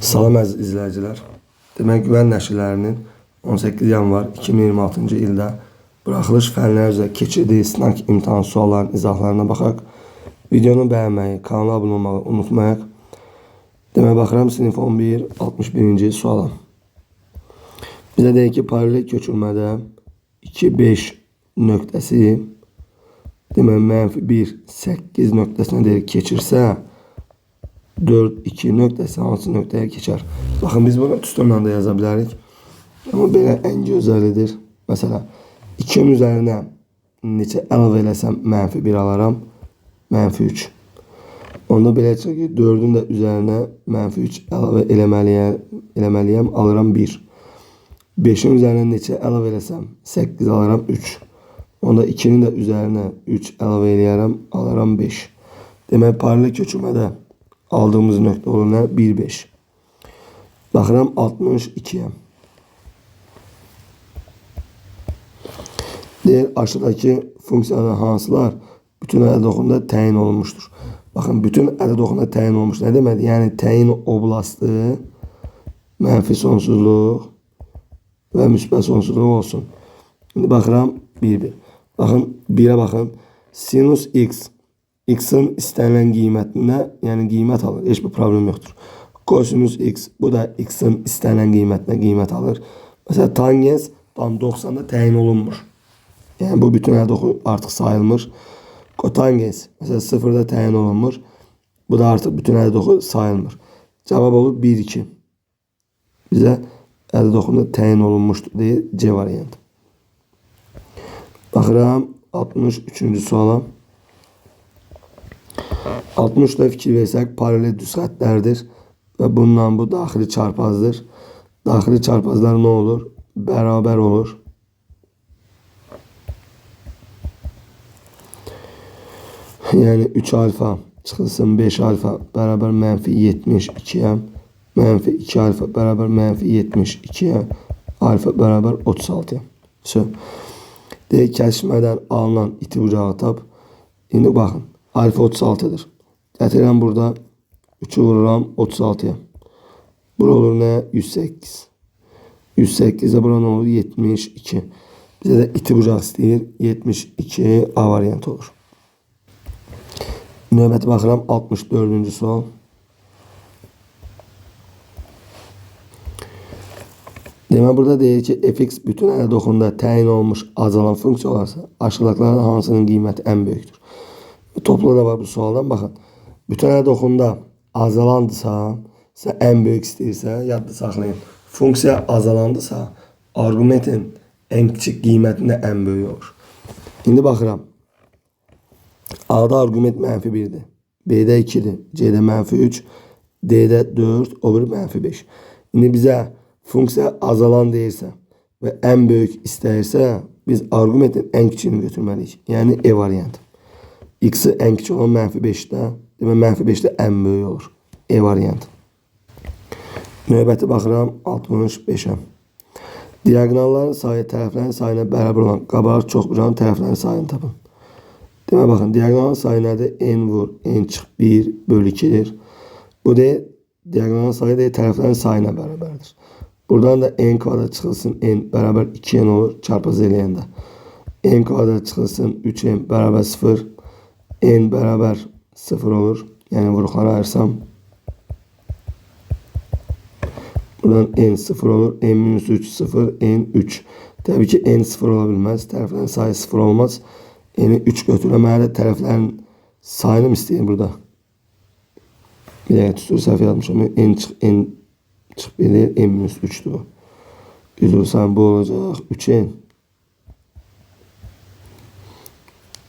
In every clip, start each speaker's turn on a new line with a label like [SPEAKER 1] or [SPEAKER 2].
[SPEAKER 1] Salam əziz izləyicilər. Demək, Güvən nəşrlərinin 18 yanvar 2026-cı ildə buraxılış fənlər üzrə keçirdiyi sınaq imtahan suallarının izahlarına baxaq. Videonu bəyənməyi, kanala abunə olmağı unutmayaq. Demək, baxıram sinif 11, 61-ci suala. Bizə deyək ki, paralel köçürmədə 2-5 nöqtəsi demək, -1, 8 nöqtəsinə deyək keçirsə 4-2 nöqtəsi hansı nöqtəyə keçər? Baxın, biz bunu tüsturla da yaza bilərik. Amma belə ən gözəlidir. Məsələn, 2-nin üzərinə neçə əlavə eləsəm -1 alaram? -3. Onda belə çıxır ki, 4-ün də üzərinə -3 əlavə eləməliyəm, alıram 1. 5-in üzərinə neçə əlavə eləsəm 8 alaram 3. Onda 2-nin də üzərinə 3 əlavə eləyərəm, alaram 5. Demək, paralel köçürmədə aldığımız nöqtə olur nə? 1-5. Baxıram 62'ye. Deyir, aşağıdakı funksiyaların hansılar bütün ədəd oxunda təyin olunmuşdur. Baxın, bütün ədəd oxunda təyin olmuş nə deməkdir? Yəni, təyin oblastı mənfi sonsuzluq və müsbət sonsuzluq olsun. Şimdi baxıram 1-1. Baxın, 1'ə baxın. Sinus x. X'in istənilən qiymətində, yəni qiymət alır. Heç bir problem yoxdur. Kosinus x. Bu da x'in istənilən qiymətində qiymət alır. Məsələn, tangens tan 90'da təyin olunmur. Yəni, bu bütün ədəd oxu artıq sayılmır. Kotangens, məsələn, 0'da təyin olunmur. Bu da artıq bütün ədəd oxu sayılmır. Cavab olur 1-2. Bizə ədəd oxunda təyin olunmuşdur deyir C variantı. Baxıram 63-cü suala. 60'da fikir versək, paralel düz xəttlərdir və bundan bu daxili çarpazdır. Daxili çarpazlar nə olur? Bərabər olur. Yəni 3 alfa çıxılsın 5 alfa bərabər -72'ye, -2 alfa bərabər -72'ye, alfa bərabər 36'ya. Deyək, kəsişmədən alınan iti bucağı tap. İndi baxın, alfa 36'dır. Gətirəm burada 3'ü vururam 36'ya. Bura olur nə? 108. 108'de bura nə olur? 72. Bizə də iti bucaq istəyir. 72 A variantı olur. Növbəti baxıram 64-cü sual. Demək, burada deyir ki, fx bütün ədəd oxunda təyin olmuş azalan funksiya olarsa, aşağıdakilərdən hansının qiyməti ən böyükdür? Toplu da var bu sualdan, baxın. Bütün ədəd oxunda azalandısa, ən böyük istəyirsə, yadda saxlayın. Funksiya azalandısa, arqumentin ən kiçik qiymətində ən böyük olur. İndi baxıram. A'da arqument -1'dir. B'də 2'dir. C'də -3. D'də 4. O biri -5. İndi bizə funksiya azalan deyirsə və ən böyük istəyirsə, biz arqumentin ən kiçiyini götürməliyik. Yəni E variantı. X'i ən kiçik olan -5'də, demək -5'də ən böyük olur. E variantı. Növbəti baxıram 65'ə. Diagonalların sayı tərəflərin sayına bərabər olan qabarıq çoxbucağın tərəflərin sayını tapın. Demək, baxın, diagonalın sayı nədir? N vur, N çıx 1 bölü 2'dir. Bu deyil, diagonalın sayı deyil, tərəflərin sayına bərabərdir. Buradan da N kvadrat çıxılsın, N bərabər 2N olur, çarpaz eləyəndə. N kvadrat çıxılsın, 3N bərabər 0. N bərabər 0 olur. Yəni, vuruqları ayırsam. Buradan N 0 olur. N-3 0, N 3. Təbii ki, N 0 ola bilməz. Tərəflərin sayı 0 olmaz. N'i 3 götürəməli tərəflərin sayını mı istəyir burada? Bir dəqiqə tutur, səhv yazmışam. N çıx 1 deyil, N-3'dür bu. Üzülsəm, bu olacaq 3N.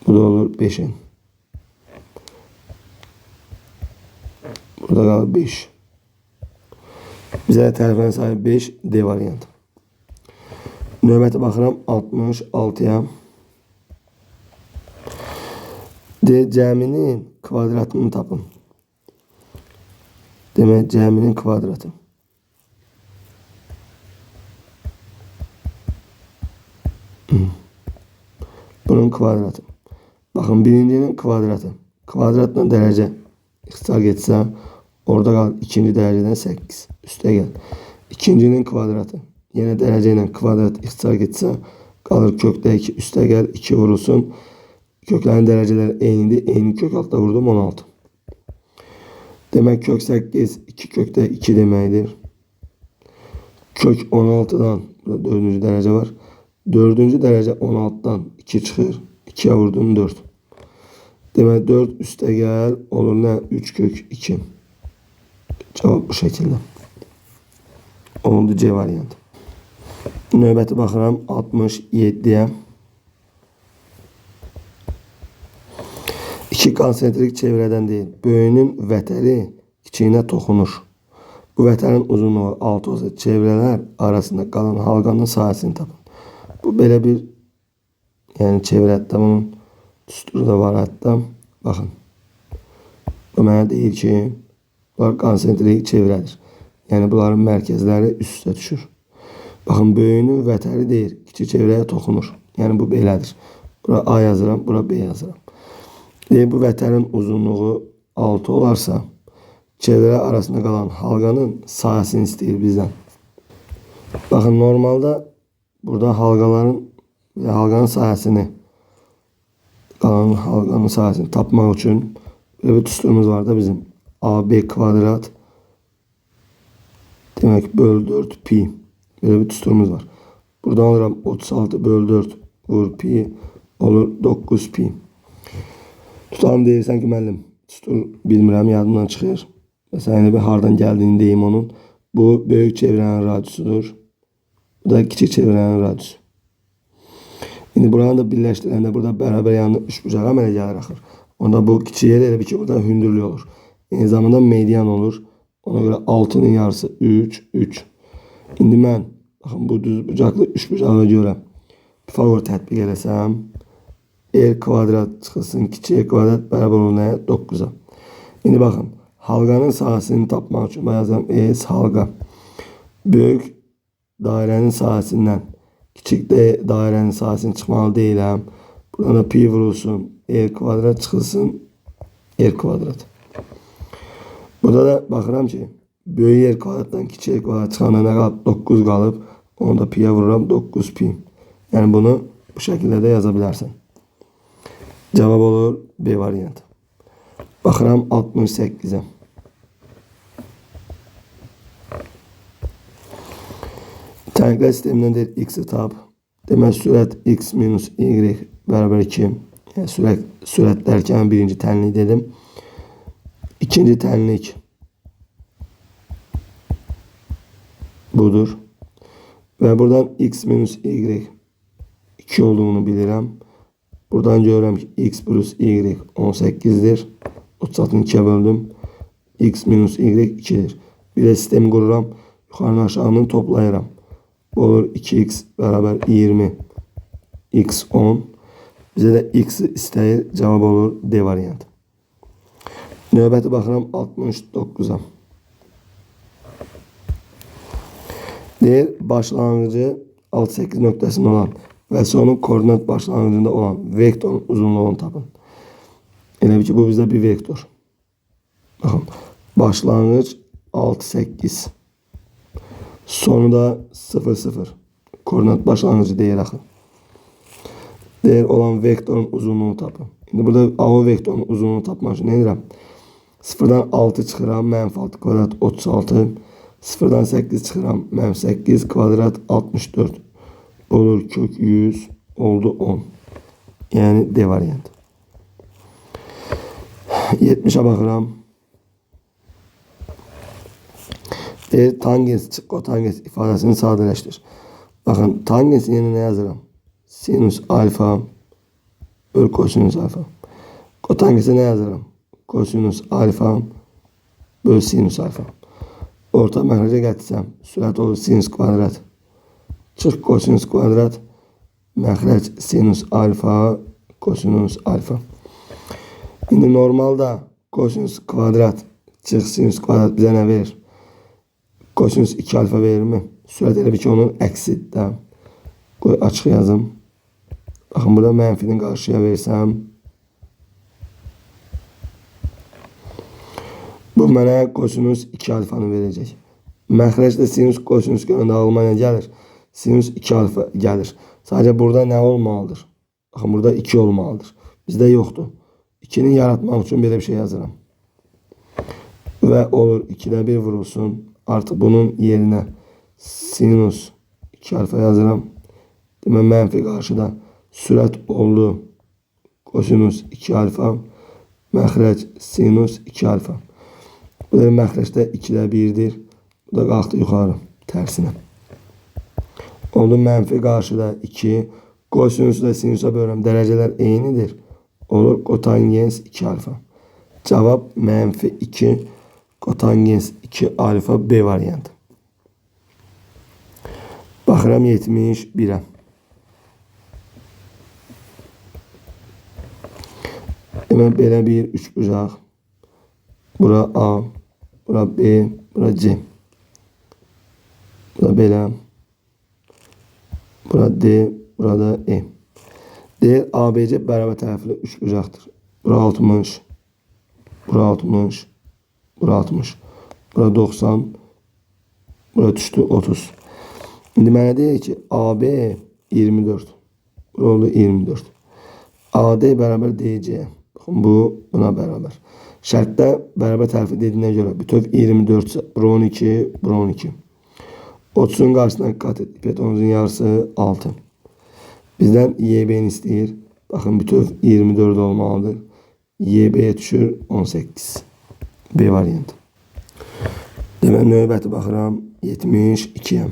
[SPEAKER 1] Bu da olur 5N. Burada qalır 5. Bizə tərəflərin sayı 5, D variantı. Növbəti baxıram 66'ya. D cəminin kvadratını tapın. Demək, cəminin kvadratı. Bunun kvadratı. Baxın, birincinin kvadratı. Kvadratla dərəcə ixtisar getsə Orada qalır ikinci dərəcədən 8. Üstə gəl. İkincinin kvadratı. Yenə dərəcə ilə kvadrat ixtisar getsə qalır kökdə 2. Üstə gəl 2 vurulsun. Köklərin dərəcələri eynidir. Eyni kök altda vurdum 16. Demək kök 8 2 kökdə 2 deməkdir. Kök 16'dan burada 4. dərəcə var. 4. dərəcə 16'dan 2 çıxır. 2'yə vurdum 4. Demək 4 üstə gəl olur nə? 3 kök 2. Cavab bu şəkildə. Oldu C variantı. Növbəti baxıram 67'yə. 2 konsentrik çevrədən deyil. Böyüyünün vətəri kiçiyinə toxunur. Bu vətərin uzunluğu 6 olsa çevrələr arasında qalan halqanın sahəsini tapın. Bu belə bir çevrə, hətta bunun düsturu da var hətta. Baxın. Bu mənə deyir ki, bunlar konsentrik çevrədir. Yəni bunların mərkəzləri üst-üstə düşür. Baxın, böyüyünün vətəri deyir, kiçik çevrəyə toxunur. Yəni bu belədir. Bura A yazıram, bura B yazıram. Bu vətərin uzunluğu 6 olarsa, çevrə arasında qalan halqanın sahəsini istəyir bizdən. Baxın, normalda burada halqanın sahəsini, qalan halqanın sahəsini tapmaq üçün belə bir düsturumuz var da bizim. AB kvadrat demək böl 4 pi. Belə bir düsturumuz var. Buradan alıram 36 böl 4 vur pi olur 9 pi. Tutalım deyirsən ki, müəllim, düstur bilmirəm, yadımdan çıxır. Məsələn, bir hardan gəldiyini deyim onun. Bu böyük çevrənin radiusudur. Bu da kiçik çevrənin radiusu. İndi buranı da birləşdirəndə burada bərabər yanına üçbucağa əmələ gəlir axır. Onda bu kiçiyə elə bir ki, burada hündürlük olur. Eyni zamanda median olur. Ona görə 6'nın yarısı 3, 3. İndi mən, baxın, bu düz bucaqlı üçbucağa görə Pifagor tətbiq eləsəm, R kvadrat çıxılsın, kiçik R kvadrat bərabər olur nəyə? 9'a. İndi baxın, halqanın sahəsini tapmaq üçün yazıram S halqa. Böyük dairənin sahəsindən kiçik dairənin sahəsini çıxmalı deyiləm. Buradan da pi vurulsun, R kvadrat çıxılsın, R kvadrat. Burada da baxıram ki, böyük R kvadratdan kiçik R kvadrat çıxanda nə qalıb? 9 qalıb. Onu da pi'yə vururam, 9 pi. Yəni bunu bu şəkildə də yaza bilərsən. Cavab olur B variantı. Baxıram 68'ə. Tənglə sistemindən deyir x'i tap. Demək sürət x minus y bərabər 2. Yəni sürət dərkənin birinci tənlik dedim. İkinci tənlik budur. Və buradan x minus y 2 olduğunu bilirəm. Buradan görürəm ki x plus y 18'dir. 36'nı 2'ye böldüm. X minus y 2'dir. Bir de sistemi kururam. Yukarını aşağının toplayıram. Bu olur 2x beraber 20. X 10. Bize de x istəyir. Cevap olur D variantı. Növbəti baxıram 69'a. Deyir başlangıcı 6-8 nöqtəsində olan və sonun koordinat başlangıcında olan vektorun uzunluğunu tapın. Elə bir ki, bu bizdə bir vektor. Baxın, başlangıç 6-8. Sonu da 0-0. Koordinat başlangıcı deyir axı. Deyir olan vektorun uzunluğunu tapın. Şimdi burada A vektorun uzunluğunu tapmaq üçün nə edirəm? 0'dan 6 çıxıram, mənfi 6 kvadrat 36. 0'dan 8 çıxıram, mənfi 8 kvadrat 64. Olur kök 100 oldu 10. Yəni D variantı. 70'e baxıram. Tangens, kotangens ifadəsini sadələşdir. Baxın, tangens yerine nə yazıram? Sinüs alfa böl kosinüs alfa. Kotangensə nə yazıram? Kosinüs alfa böl sinüs alfa. Orta məxrəcə gətirsəm, sürət olur sinüs kvadrat. Çıx kosinüs kvadrat. Məxrəc sinüs alfa kosinüs alfa. İndi normalda kosinüs kvadrat çıx sinüs kvadrat bizə nə verir? Kosinüs 2 alfa verir mi? Sürət elə bir ki, onun əksidir. Qoy açıq yazım. Baxın, burada mənfinin qarşıya versəm. Bu Bu mənə kosinus 2 alfanı verəcək. Məxrəcdə sinus kosinus görəndə ağlıma nə gəlir? Sinus 2 alfa gəlir. Sadəcə burada nə olmalıdır? Baxın, burada 2 olmalıdır. Bizdə yoxdur. 2'ni yaratmaq üçün belə bir şey yazıram. Və olur 2'də 1 vurulsun. Artıq bunun yerinə sinus 2 alfa yazıram. Demək mənfi qarşıda sürət oldu kosinus 2 alfa. Məxrəc sinus 2 alfa. Bu da məxrəcdə 2'də 1'dir. Bu da qalxdı yuxarı tərsinə. Oldu mənfi qarşıda 2. Kosinüsü da sinusa bölürəm. Dərəcələr eynidir. Olur kotangens 2 alfa. Cavab mənfi 2 kotangens 2 alfa B variantı. Baxıram 71'ə. Demək belə bir üçbucaq. Bura A, bura B, bura C. Bura belə. Bura D, burada E. Deyir ABC bərabər tərəfli üçbucaqdır. Bura 60, bura 60, bura 60, bura 90, bura düşdü 30. İndi mənə deyir ki AB 24. Bura oldu 24. AD bərabər DC. Baxın, bu buna bərabər. Şərtdə bərabər tərəfi dediyinə görə bütöv 24, bura 12, bura 12. 30'un qarşısına qat et. Hipotenuzun yarısı 6. Bizdən YB'ni istəyir. Baxın, bütöv 24 olmalıdır. YB'ye düşür 18. B variantı. Demək növbəti baxıram 72'yə.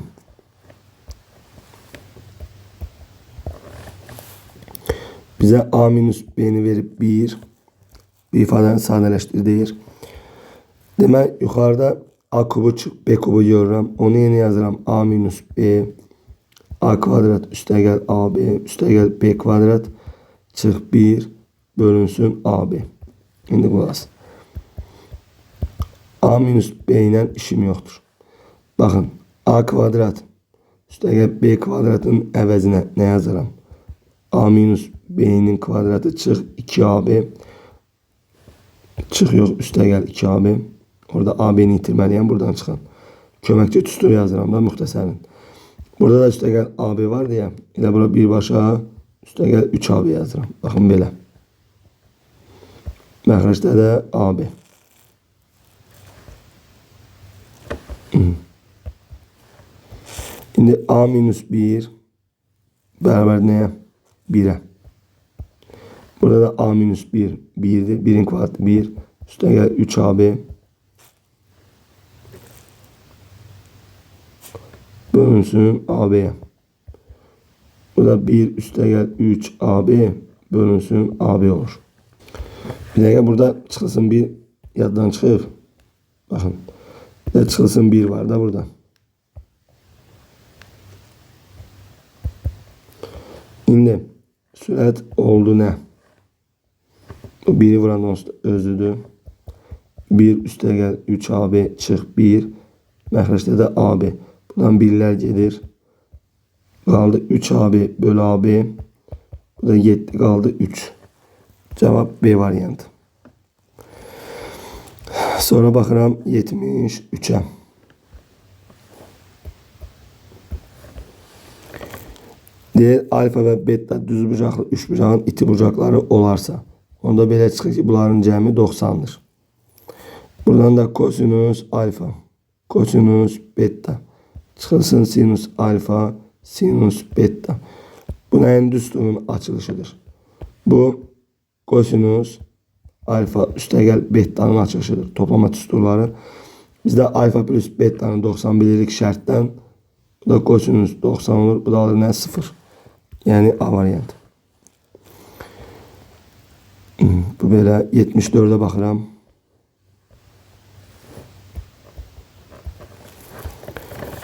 [SPEAKER 1] Bizə A minus B'ni verib 1. Bir ifadəni sadələşdir deyir. Demək yuxarıda A kubu çıx B kubu görürəm. Onu yeni yazıram. A minus B. A kvadrat üstəgəl AB üstəgəl B kvadrat çıx 1 bölünsün AB. İndi qulaq. A minus B ilə işim yoxdur. Baxın, A kvadrat üstəgəl B kvadratın əvəzinə nə yazaram? A minus B'nin kvadratı çıx 2AB. Çıx yox, üstəgəl 2AB. Orada AB'ni itirməliyəm buradan çıxan. Köməkçi tüstür yazıram da müxtəsərin. Burada da üstəgəl AB var deyə. Elə bura birbaşa üstəgəl 3AB yazıram. Baxın belə. Məxrəcdə də AB. İndi A minus 1 bərabər nəyə? 1'ə. Burada da A minus 1 1'dir. 1'in kvadratı 1. Üstəgəl 3AB. Bölünsün AB'ye. Bu da 1 üstəgəl 3 AB bölünsün AB olur. Bir dəqiqə burada çıxılsın 1 yaddan çıxıb. Baxın. Bir də çıxılsın 1 var da burada. İndi sürət oldu nə? Bu 1'i vuran özüdür. 1 üstəgəl 3 AB çıx 1. Məxrəcdə də AB. Buradan birlər gedir. Qaldı 3 AB bölü AB. Bu da 7 qaldı 3. Cavab B variantı. Sonra baxıram 73'ə. Deyir alfa və beta düz bucaqlı üçbucağın iti bucaqları olarsa. Onda belə çıxır ki bunların cəmi 90'dır. Buradan da kosinus alfa, kosinus beta. Çıxılsın sinus alfa, sinus beta. Bu nəyin düsturunun açılışıdır? Bu kosinus alfa üstəgəl beta'nın açılışıdır. Toplama düsturları. Bizdə alfa plus beta'nın 90 bilirik şərtdən. Bu da kosinus 90 olur. Bu da alır nə? 0. Yəni A variantı. Bu belə 74'ə baxıram.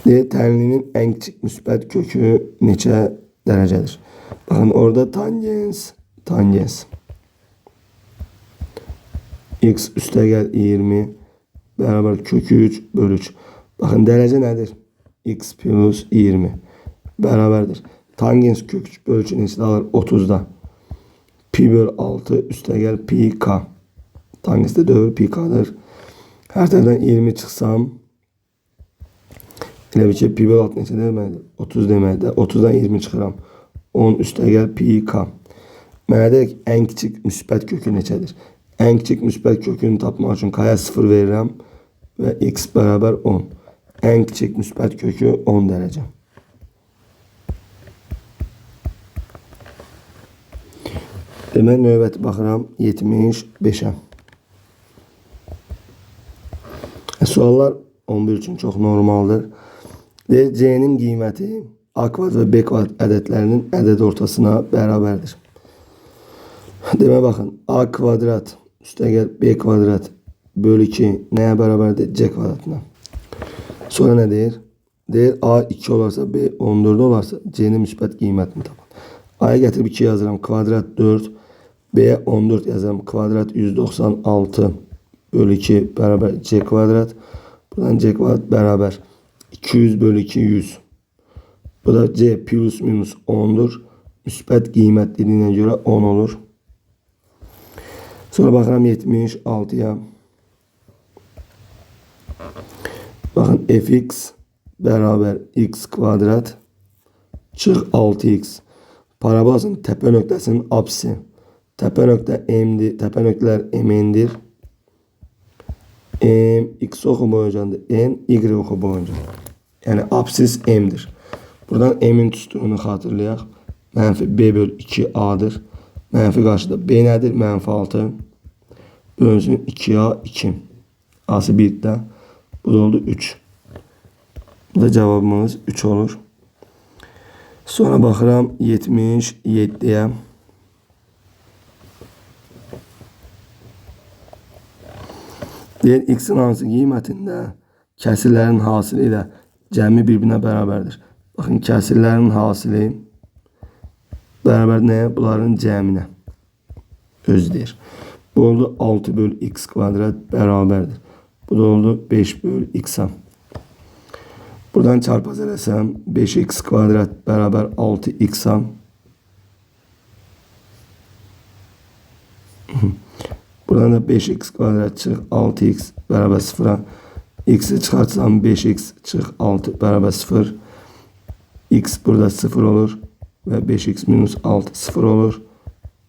[SPEAKER 1] Tənlinin ən kiçik müsbət kökü neçə dərəcədir? Baxın orada tangens, tangens. X üstəgəl 20 bərabər kök 3 bölü 3. Baxın dərəcə nədir? X plus 20 bərabərdir. Tangens kök 3 bölü 3 neçə alır? 30'da. Pi bölü 6 üstəgəl pi k. Tangens də dövr pi k'dır. Hər tərəfdən 20 çıxsam, elə bir ki, pi bölü 6 neçə deməkdir? 30 deməkdir. 30-dan 20 çıxıram. 10 üstəgəl pi k. Mənə deyək, ən kiçik müsbət kökü neçədir? Ən kiçik müsbət kökünü tapmaq üçün k-yə 0 verirəm və x bərabər 10. Ən kiçik müsbət kökü 10 dərəcə. Demək, növbəti baxıram 75-ə. Suallar 11 üçün çox normaldır. Deyir, c-nin qiyməti a kvadrat və b kvadrat ədədlərinin ədəd ortasına bərabərdir. Demək, baxın, a kvadrat üstəgəl b kvadrat bölü 2 nəyə bərabərdir? C kvadratına. Sonra nə deyir? Deyir, a 2 olarsa, b 14 olarsa c-nin müsbət qiymətini tapın. A-ya gətirib 2 yazıram, kvadrat 4. B-yə 14 yazıram, kvadrat 196 bölü 2 bərabər c kvadrat. Buradan c kvadrat bərabər 200 bölü 2 100. Bu da c plus minus 10'dur. Müsbət qiymət dediyinə görə 10 olur. Sonra baxıram 76'ya. Bakın fx bərabər x kvadrat çıx 6x. Parabolun təpə nöqtəsinin apsisi. Təpə nöqtə m'dir. Təpə nöqtələr m'ndir. M x oxu boyuncadır. N y oxu boyuncadır. Yəni apsis m'dir. Buradan m'in tutduğunu xatırlayaq. Mənfi b bölü 2a'dır. Mənfi qarşıda b nədir? Mənfi 6. Bölünsün 2a 2. A'sı 1'də. Bu da oldu 3. Bu da cevabımız 3 olur. Sonra baxıram 77'ye. Deyir, x'in hansı qiymətində kəsirlərin hasili ilə cəmi bir-birinə bərabərdir. Baxın, kəsirlərin hasili bərabər nəyə? Bunların cəminə. Öz deyir. Bu oldu 6 bölü x kvadrat bərabərdir. Bu da oldu 5 bölü x-a. Buradan çarpaz eləsəm 5x kvadrat bərabər 6x-a. Buradan da 5x kvadrat çıx 6x bərabər 0'a. X'i çıxartsam 5x çıx 6 bərabər 0. X burada 0 olur və 5x minus 6 0 olur.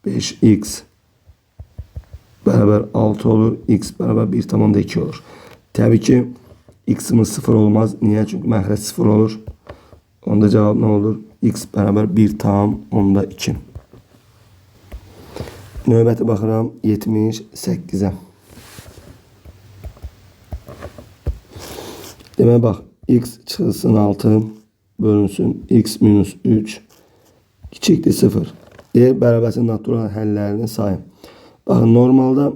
[SPEAKER 1] 5x bərabər 6 olur. X bərabər 1,2 olur. Təbii ki, x'imiz 0 olmaz. Niyə? Çünki məxrəc 0 olur. Onda cavab nə olur? X bərabər 1,2. Növbəti baxıram 78'ə. Demək, bax, x çıxılsın 6 bölünsün x minus 3 kiçikdir 0. Deyir, bərabərsin natural həllərini sayın. Baxın, normalda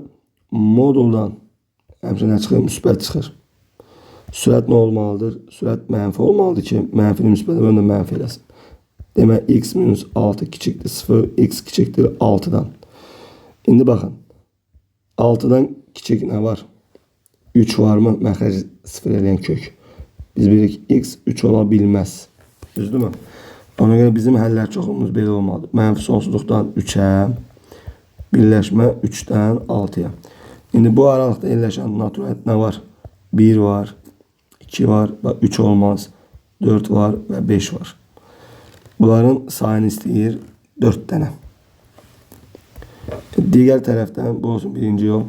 [SPEAKER 1] moduldan həmçinin çıxır, müsbət çıxır. Sürət nə olmalıdır? Sürət mənfi olmalıdır ki, mənfini müsbətə bölündə mənfi eləsin. Demək, x minus 6 kiçikdir 0, x kiçikdir 6'dan. İndi baxın, 6'dan kiçik nə var? 3 var mı? Məxrəc 0 eləyən kök. Biz bilirik, x 3 ola bilməz. Düzdürmü? Ona görə bizim həllər çoxumuz belə olmalıdır. Mənfi sonsuzluqdan 3'ə, birləşmə 3'dən 6'ya. İndi bu aralıqda yerləşən natural nə var? 1 var, 2 var, 3 olmaz, 4 var və 5 var. Bunların sayını istəyir 4 dənə. Digər tərəfdən bu olsun birinci yol.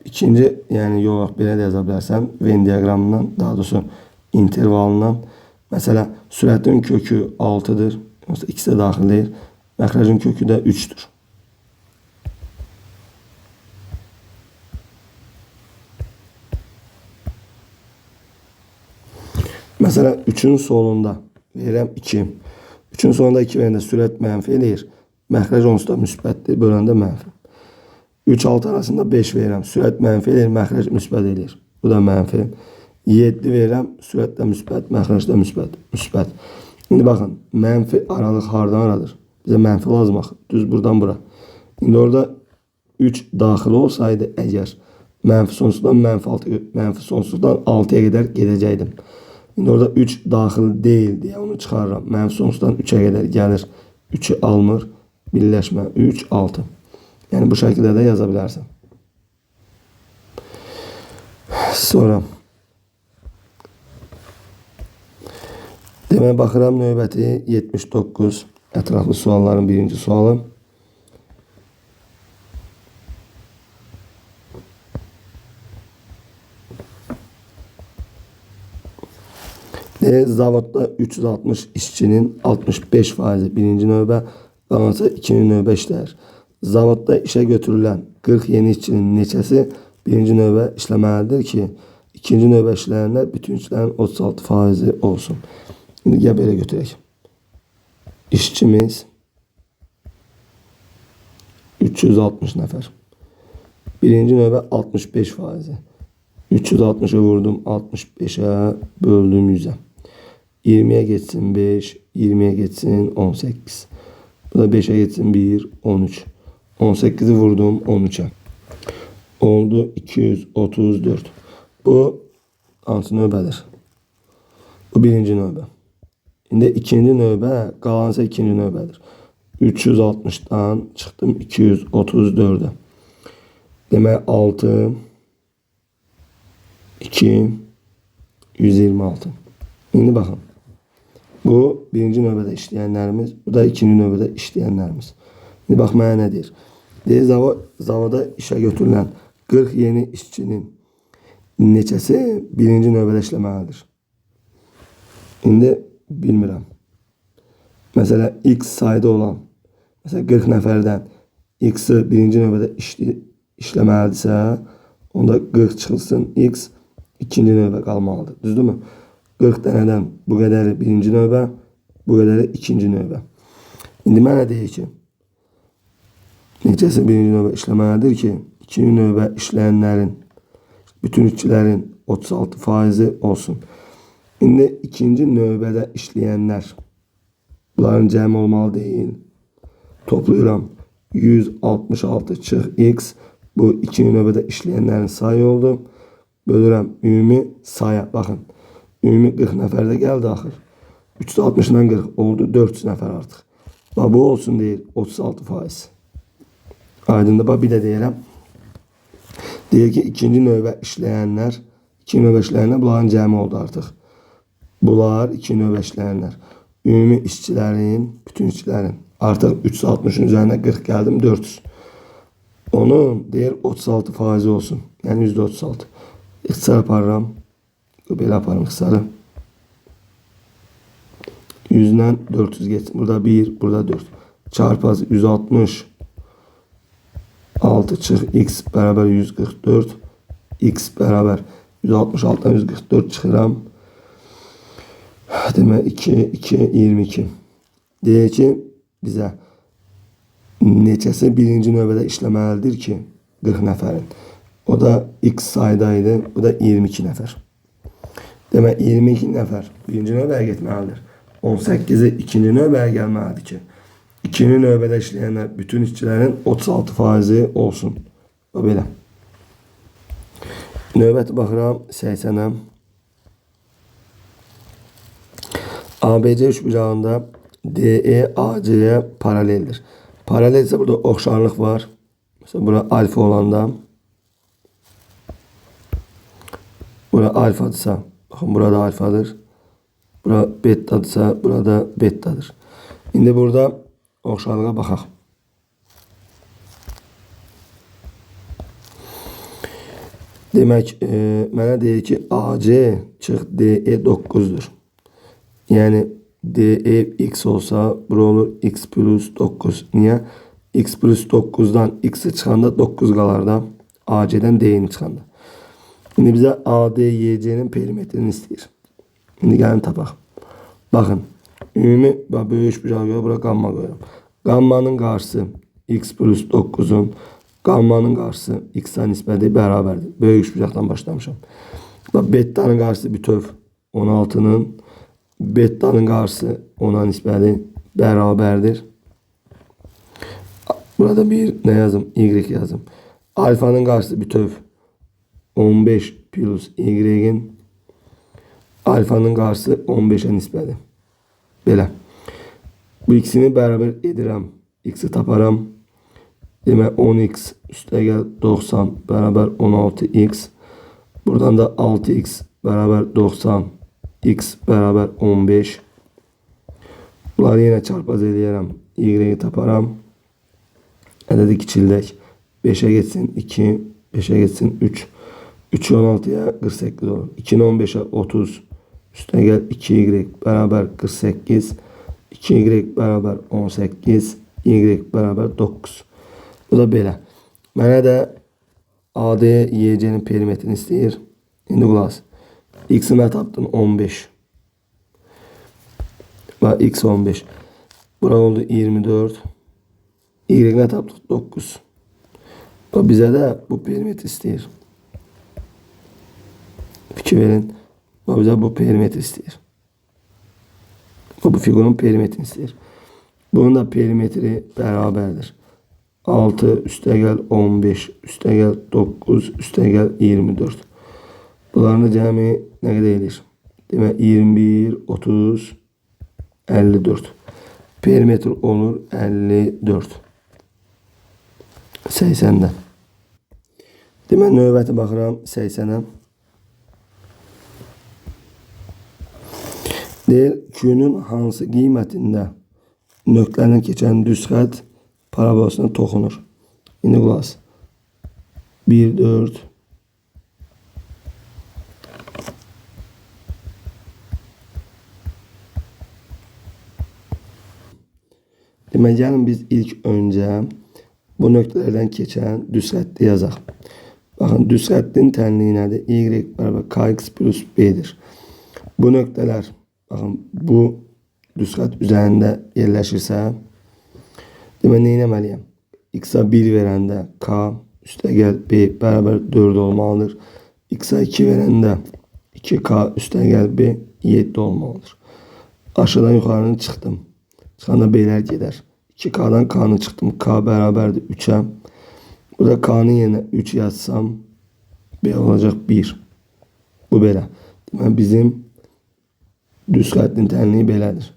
[SPEAKER 1] İkinci, yəni yol olaraq belə də yaza bilərsən. Venn diaqramından, daha doğrusu intervalından. Məsələ, sürətin kökü 6'dır. Yoxsa x-də daxil deyil. Məxrəcin kökü də 3'dür. Mesela 3'ün solunda verirəm 2. 3'ün solunda 2 verəndə sürət mənfi eləyir. Məxrəc onsuz da müsbətdir, böləndə mənfi. 3 6 arasında 5 verirəm. Sürət mənfi eləyir, məxrəc müsbət eləyir. Bu da mənfi. 7 verirəm, sürət də müsbət, məxrəc də müsbət. İndi baxın, mənfi aralıq hardan aradır? Bizə mənfi lazım axı. Düz buradan bura. İndi orada 3 daxil olsaydı əgər mənfi sonsuzdan mənfi sonsuzdan 6'ya qədər gedəcəkdim. İndi orada 3 daxil deyil deyə onu çıxarıram. Mənfi sonsuzdan 3'ə qədər gəlir. 3'ü almır. Birləşmə 3 6. Yəni bu şəkildə də yaza bilərsən. Sonra demək baxıram növbəti 79 ətraflı sualların birinci sualı. Zavodda 360 işçinin 65% birinci növbə, qalansa ikinci növbə işləyir. Zavodda işə götürülən 40 yeni işçinin neçəsi birinci növbə işləməlidir ki, ikinci növbə işləyənlər bütün işlərin 36% olsun. Şimdi gəl belə götürək. İşçimiz 360 nəfər. Birinci növbə 65%. 360'a vurdum 65'e böldüm 100'e. 20'ye geçsin 5, 20'ye geçsin 18. Bu da 5'e geçsin 1, 13. 18'i vurdum 13'e. Oldu 234. Bu hansı növbədir? Bu birinci növbə. Şimdi ikinci növbə, qalansa ikinci növbədir. 360'dan çıxdım 234'e. Demək 6, 2, 126. Şimdi baxın. Bu birinci növbədə işləyənlərimiz, bu da ikinci növbədə işləyənlərimiz. Şimdi bax mənə nə deyir? Deyir, zavoda işə götürülən 40 yeni işçinin neçəsi birinci növbədə işləməlidir? Şimdi bilmirəm. Mesela X sayda olan, mesela 40 nəfərdən X-i birinci növbədə işləməlidirsə, onda 40 çıxılsın X ikinci növbə qalmalıdır. Düzdürmü? 40 dənədən bu qədəri birinci növbə, bu qədəri ikinci növbə. İndi mənə deyir ki, neçəsi birinci növbə işləməlidir ki, ikinci növbə işləyənlərin, bütün işçilərin 36% olsun. İndi ikinci növbədə işləyənlər, bunların cəmi olmalı deyil. Toplayıram. 166 çıx X, bu ikinci növbədə işləyənlərin sayı oldu. Bölürəm ümumi saya. Baxın. Ümumi 40 nəfərdə gəldi axır. 360'dan 40 oldu 400 nəfər artıq. Bax bu olsun deyir 36%. Aydındır. Bax bir də deyirəm. Deyir ki ikinci növbə işləyənlər, bunların cəmi oldu artıq. Bunlar ikinci növbə işləyənlər. Ümumi işçilərin, bütün işçilərin artıq 360'ın üzərində 40 gəldim 400. Onun deyir 36% olsun. Yəni %36. İxtisar aparıram. Belə aparım ixtisarı. 100'den 400 geçsin. Burada 1, burada 4. Çarpaz 160. 6 çıx X bərabər 144. X bərabər 166'dan 144 çıxıram. Demək 2, 2, 22. Deyir ki, bizə neçəsi birinci növbədə işləməlidir ki, 40 nəfərin. O da X saydaydı. Bu da 22 nəfər. Demək 22 nəfər birinci növbəyə getməlidir. 18'i ikinci növbəyə gəlməlidir ki, ikinci növbədə işləyənlər bütün işçilərin 36% olsun. O belə. Növbəti baxıram 80'ə. ABC üçbucağında DE AC'ye paraleldir. Paralel ise burada oxşarlıq var. Mesela bura alfa olanda, bura alfadırsa, bakın burada alfadır. Bura betadırsa, burada betadır. Şimdi burada oxşarlığa baxaq. Demək, mənə deyir ki, AC çıx DE 9'dur. Yani DE X olsa, bura olur X plus 9. Niye? X plus 9'dan X'i çıxanda 9 qalar da. AC'den D'ni çıxanda. Şimdi bize ADYC'nin perimetrini istəyir. Şimdi gəlin tapaq. Baxın. Ümumi böyük bucağa görə bura gamma qoyuram. Gammanın qarşısı X plus 9'un. Gammanın qarşısı X'ə nisbəti bərabərdir. Böyük bucaqdan başlamışam. Bettanın qarşısı bütöv 16'nın. Bettanın qarşısı ona nisbəti bərabərdir. Burada bir ne yazım? Y yazım. Alfanın qarşısı bütöv 15 plus Y'in. Alfanın qarşısı 15'e nisbəti. Belə. Bu ikisini bərabər edirəm. X'i taparam. Demək 10x üstə gəl 90 bərabər 16x. Buradan da 6x beraber 90. X beraber 15. Bunları yine çarpaz eləyərəm. Y'yi taparam. Ədədi kiçildək. 5'e geçsin 2. 5'e geçsin 3. 3'ü 16'ya 48 olur. 2'nin 15'e 30. Üstüne gel 2y beraber 48. 2y beraber 18. Y beraber 9. Bu da belə. Mənə də AD YC'nin perimetrini istəyir. İndi qulaq as. X'in nə tapdın? 15. Bak X 15. Bura oldu 24. Y nə tapdıq? 9. Bak bizə də bu perimetri istəyir. Fikir verin. Bak bizə bu perimetri istəyir. Bu figurun perimetrini istəyir. Bunun da perimetri beraberdir. 6 üstə gəl 15 üstə gəl 9 üstə gəl 24. Bunların cəmi nə qədər edir? Demək 21, 30, 54. Perimetr olur 54. 80'də. Demək növbəti baxıram 80'ə. Deyir Q'nun hansı qiymətində nöqtələrini keçən düz xətt parabolasına toxunur. İndi qulaq as. 1, 4. Demək gəlin biz ilk öncə bu nöqtələrdən keçən düz xətti yazaq. Baxın düz xəttin tənliyi nədir? Y bərabər kx plus b'dir. Bu nöqtələr baxın bu düz xətt üzərində yerləşirsə demək nə etməliyəm? X-a 1 verəndə k üstə gəl b bərabər 4 olmalıdır. X-a 2 verəndə 2k üstə gəl b 7 olmalıdır. Aşağıdan yuxarını çıxdım. Çıxanda b'lər gedər. 2k'dan k'nı çıxdım. K bərabərdir 3'ə. Burada k'nın yerinə 3 yazsam b olacaq 1. Bu belə. Demək bizim düz xəttin tənliyi belədir.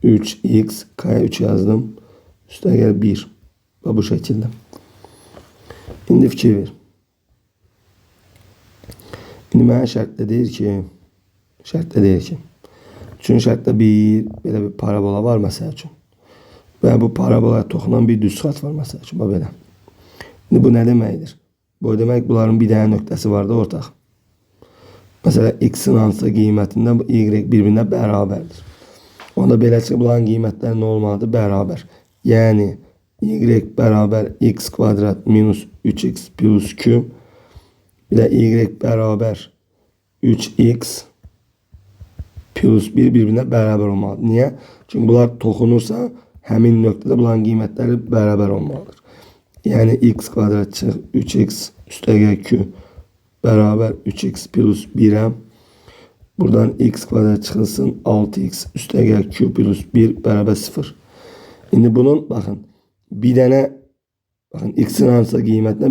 [SPEAKER 1] 3x k'ya 3 yazdım. Üstə gəl 1. Bu şəkildə. İndi fikir ver. İndi mənə şərtdə deyir ki, üçün şərtdə belə bir parabola var məsəl üçün. Və bu parabolaya toxunan bir düz xətt var məsəl üçün. Belə. İndi bu nə deməkdir? Bu demək bunların bir dənə nöqtəsi var da ortaq. Məsələn, x-in hansısa qiymətində y bir-birinə bərabərdir. Onda beləliklə bunların qiymətləri nə olmalıdır? Bərabər. Yəni y bərabər x kvadrat minus 3x plus q. Bir də y bərabər 3x plus 1 bir-birinə bərabər olmalıdır. Niyə? Çünki bunlar toxunursa həmin nöqtədə bunların qiymətləri bərabər olmalıdır. Yəni x kvadrat çıx 3x üstə gəl q bərabər 3x plus 1'ə. Buradan x kvadrat çıxılsın 6x üstə gəl q plus 1 bərabər 0. İndi bunun baxın bir dənə baxın x-in hansısa qiymətinə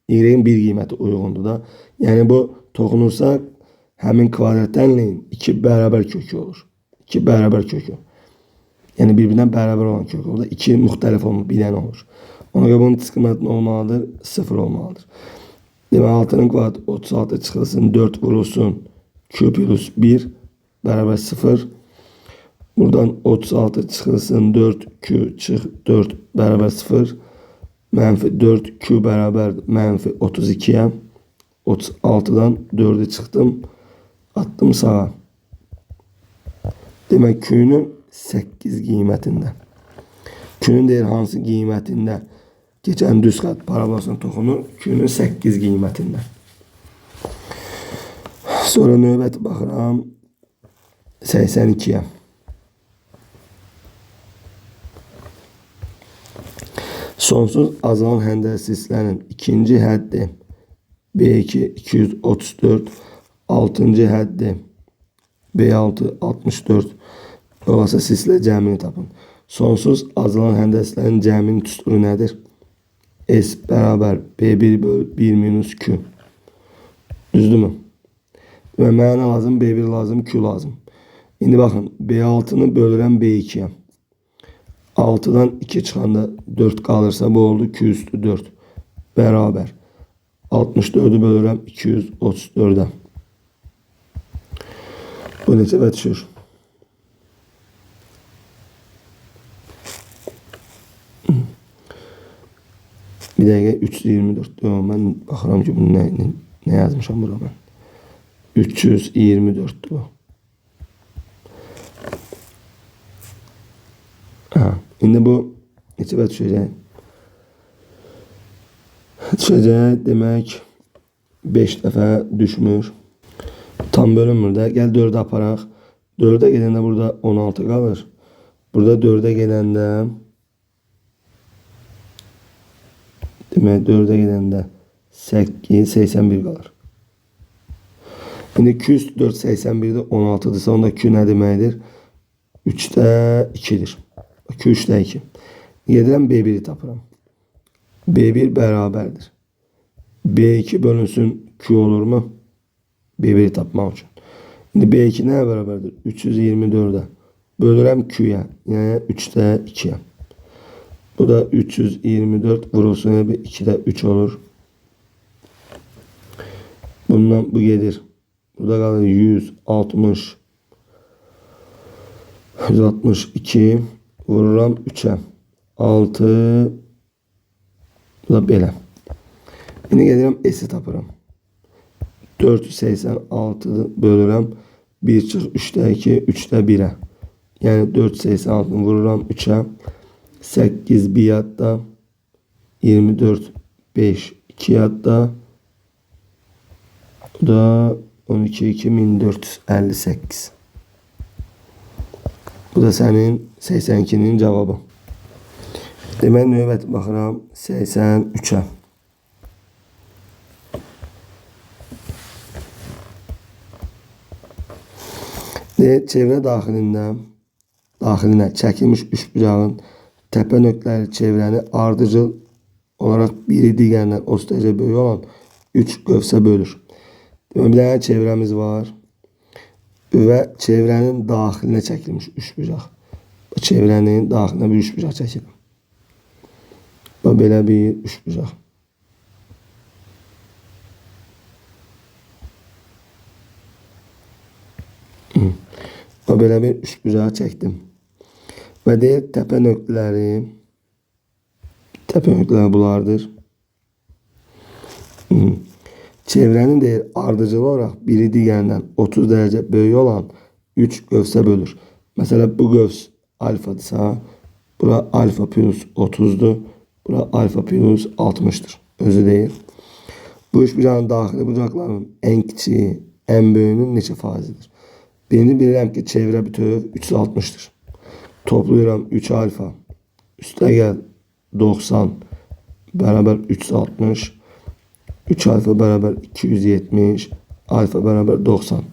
[SPEAKER 1] y-in bir qiyməti uyğundur da. Yəni bu toxunursa həmin kvadrat tənliyin 2 bərabər kökü olur. 2 bərabər kökü. Yəni bir-birindən bərabər olan kök olur. 2 müxtəlif olmur, bir dənə olur. Ona görə bunun diskriminantı nə olmalıdır? 0 olmalıdır. Demək 6'nın kvadratı 36 çıxılsın 4 vurulsun q plus 1 bərabər 0. Buradan 36 çıxılsın 4q çıx 4 bərabər 0. Mənfi 4q bərabər mənfi 32'yə. 36'dan 4'ü çıxdım. Attım sağa. Demək q'nun 8 qiymətində. Q'nun deyir hansı qiymətində keçən düz xətt parabolasına toxunur? Q'nun 8 qiymətində. Sonra növbəti baxıram 82'yə. Sonsuz azalan həndəsizlərin ikinci həddi B2 234, 6-cı həddi B6 64 olasa sislə cəmini tapın. Sonsuz azalan həndəslərin cəminin tüstürü nədir? S bərabər B1 böl 1 minus Q. Düzdürmü? Və mənə lazım B1 lazım, Q lazım. İndi baxın B6'nı bölürəm B2'yə. 6'dan 2 çıxanda 4 qalırsa bu oldu Q üstü 4 bərabər. 64'ü bölürəm 234'ə. Bu neçə və düşür? Bir dəqiqə 324. Yox, mən baxıram ki, bunu nə yazmışam bura mən. 324 bu. Ha, indi bu neçə və düşəcək? Düşəcək demək 5 dəfə düşmür. Tam bölünmür də. Gəl 4'ə aparaq. 4'ə gedəndə burada 16 qalır. Burada 4'ə gedəndə demək 4'ə gedəndə 8, 81 qalır. İndi 2 üstü 4, 81'də 16'dırsa onda Q nə deməkdir? 3'də 2'dir. Q 3'də 2. Gedirəm B1'i tapıram. B1 bərabərdir. B2 bölünsün Q olur mu? B1'i tapmaq üçün. İndi B2 nəyə bərabərdir? 324'ə. Bölürəm Q'ya. Yəni 3'də 2'yə. Bu da 324 vurulsun 2'də 3 olur. Bundan bu gelir. Burada qalır 160. 162 vururam 3'ə. 6 bu da belə. İndi gedirəm S'i tapıram. 486 bölürəm 1 çıx 3'də 2, 3'də 1'ə. Yəni 486'ını vururam 3'ə. 8 bir yadda. 24 5 2 yadda. Bu da 12 2458. Bu da sənin 82'nin cevabı. Demək növbəti baxıram 83'ə. Çevrə daxilinə çəkilmiş üçbucağın təpə nöqtələri çevrəni ardıcıl olaraq biri digərindən 30 dərəcə böyük olan 3 qövsə bölür. Demək, bir dənə çevrəmiz var və çevrənin daxilinə çəkilmiş üçbucaq. Çevrənin daxilinə bir üçbucaq çəkilir. Belə bir üçbucaq. Belə bir üçbucağı çəkdim. Və deyir təpə nöqtələri bulardır. Çevrənin deyir ardıcıl olaraq biri digərindən 30 dərəcə böyük olan 3 qövsə bölür. Məsələn bu qövs alfadırsa, bura alfa plus 30'dur. Bura alfa plus 60'dır. Özü deyir. Bu üçbucağın daxili bucaqlarının ən kiçiyi, ən böyüyünün neçə faizidir? Birini bilirəm ki, çevrə bütöv 360'dır. Toplayıram 3 alfa. Üstə gəl 90 bərabər 360. 3 alfa bərabər 270. Alfa bərabər 90.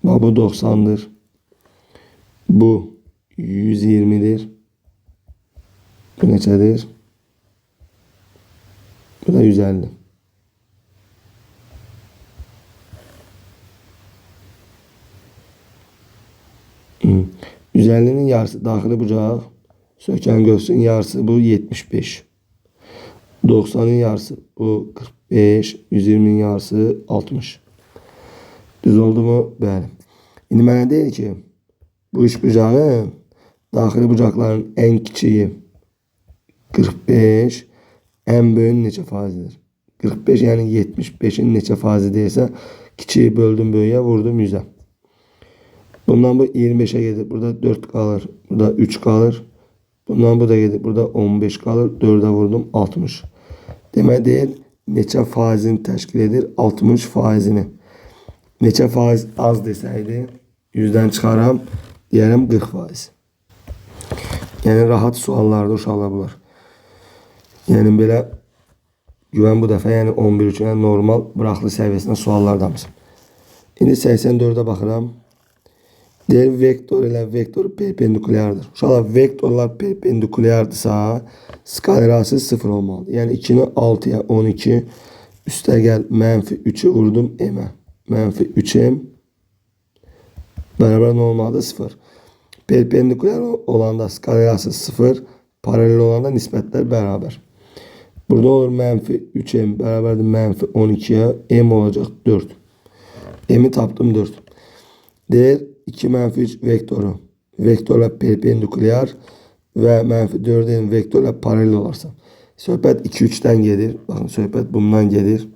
[SPEAKER 1] Bu 90'dır. Bu 120'dir. Bu neçədir? Bu da 150. %50'nin yarısı daxili bucaq. Sökən qövsün yarısı bu 75. 90'ın yarısı bu 45. 120'nin yarısı 60. Düz oldu mu? Bəli. İndi mənə deyir ki, bu üçbucağın daxili bucaqların ən kiçiyi 45, ən böyüyün neçə faizidir? 45 yəni 75'in neçə faizi deyirsə, kiçiyi böldüm böyüyə, vurdum 100'ə. Bundan bu 25'e gelir. Burada 4 kalır. Burada 3 kalır. Bundan bu da gelir. Burada 15 kalır. 4'e vurdum 60. Demək deyir neçə faizini təşkil edir? 60 faizini. Neçə faiz az desəydi 100'dən çıxaram. Deyərəm 40 faiz. Yəni rahat suallarda uşaqlar bunlar. Yəni belə güvən bu dəfə yəni 11 üçün normal buraxılı səviyyəsində suallar damısın. İndi 84'ə baxıram. Deyir vektör ilə vektor perpendikulyardır. Uşaqlar vektorlar perpendikulyardırsa skalerası 0 olmalıdır. Yəni 2'ni 6'ya 12 üstə gəl -3'ü vurdum m'ə. -3m bərabər nə olmalıdır? 0. Perpendikulyar olanda skalerası 0, paralel olanda nisbətlər bərabər. Burada olur mənfi 3m bərabərdir mənfi 12'ye. M olacak 4. M'i tapdım 4. Deyir 2 mənfi 3 vektoru. Vektorla perpendiküler ve mənfi 4'in vektorla paralel olarsa. Söhbət 2-3'ten gelir. Bakın söhbət bundan gelir.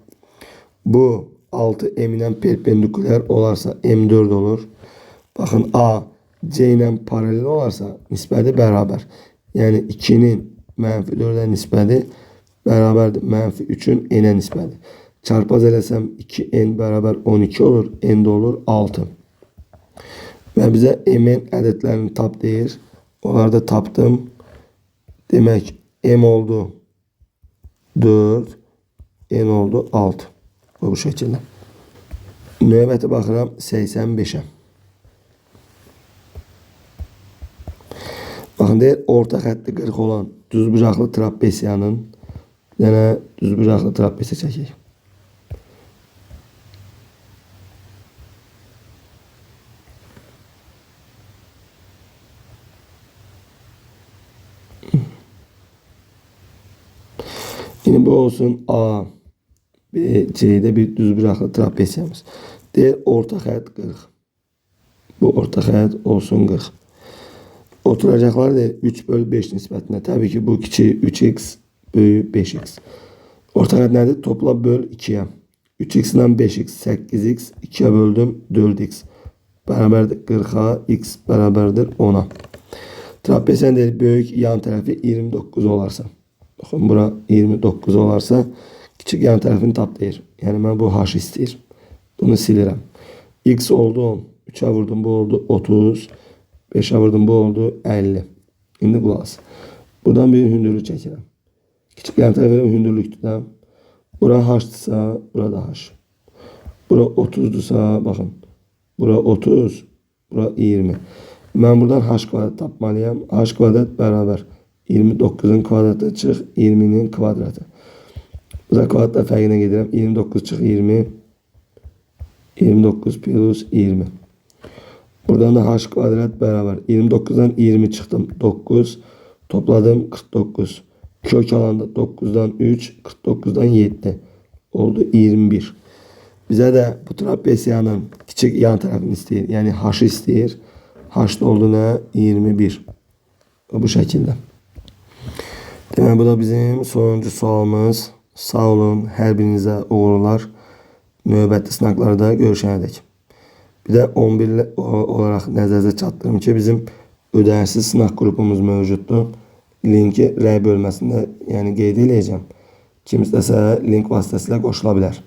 [SPEAKER 1] Bu 6 m ile perpendiküler olarsa m4 olur. Bakın A C ile paralel olarsa nisbəti beraber. Yani 2'nin mənfi 4'e nisbəti beraberdir. Mənfi 3'ün n'e nisbəti. Çarpaz eləsəm 2n beraber 12 olur. N de olur 6. Ve bize m'in ədədlərini tap deyir. Onları da tapdım. Demek m oldu 4. N oldu 6. Bu şekilde. Növbəti baxıram 85'e. Bakın deyir orta xətti 40 olan düzbucaqlı trapesiyanın yenə düzbucaqlı trapesiya çəkək. Şimdi bu olsun A, B, C'de bir düzbucaqlı trapesiyamız. Deyir orta xətt 40. Bu orta xətt olsun 40. Oturacaklar da 3 bölü 5 nisbətində. Tabii ki bu kiçiği 3x böyük 5x. Orta xətt nədir? Topla böl 2'ye. 3x ilə 5x 8x 2'ye böldüm 4x. Bərabərdir 40'a x bərabərdir 10'a. Trapesiyanın deyir böyük yan tərəfi 29 olarsa. Bakın bura 29 olarsa küçük yan tərəfini tap deyir. Yəni mən bu h istəyir. Bunu silirəm. X oldu 10. 3'e vurdum bu oldu 30. 5'e vurdum bu oldu 50. Şimdi qulaq as. Buradan bir hündürlük çəkirəm. Küçük yan tərəfə hündürlük tutam. Bura h'dırsa bura da h. Bura 30'dursa bakın. Bura 30. Bura 20. Ben buradan h kvadrat tapmalıyam. H kvadrat beraber 29'un kvadratı çıx 20'nin kvadratı. Bu da kvadratla fərqinə gedirəm. 29 çıx 20. 29 plus 20. Buradan da h kvadrat beraber 29'dan 20 çıktım 9. Topladım 49. Kök alanda 9'dan 3. 49'dan 7. Oldu 21. Bize de bu trapesiyanın küçük yan tarafını istəyir. Yani h istəyir. H oldu ne? 21. Bu şekilde. Demek bu da bizim sonuncu sualımız. Sağ olun. Her birinizə uğurlar. Növbəti sınaqlarda görüşənədək. Bir de 11 olarak nəzərinizə çatdırım ki bizim ödənişsiz sınaq qrupumuz mövcuddur. Linki rəy bölməsində yəni qeyd edəcəm. Kim istəsə link vasitəsilə qoşula bilər.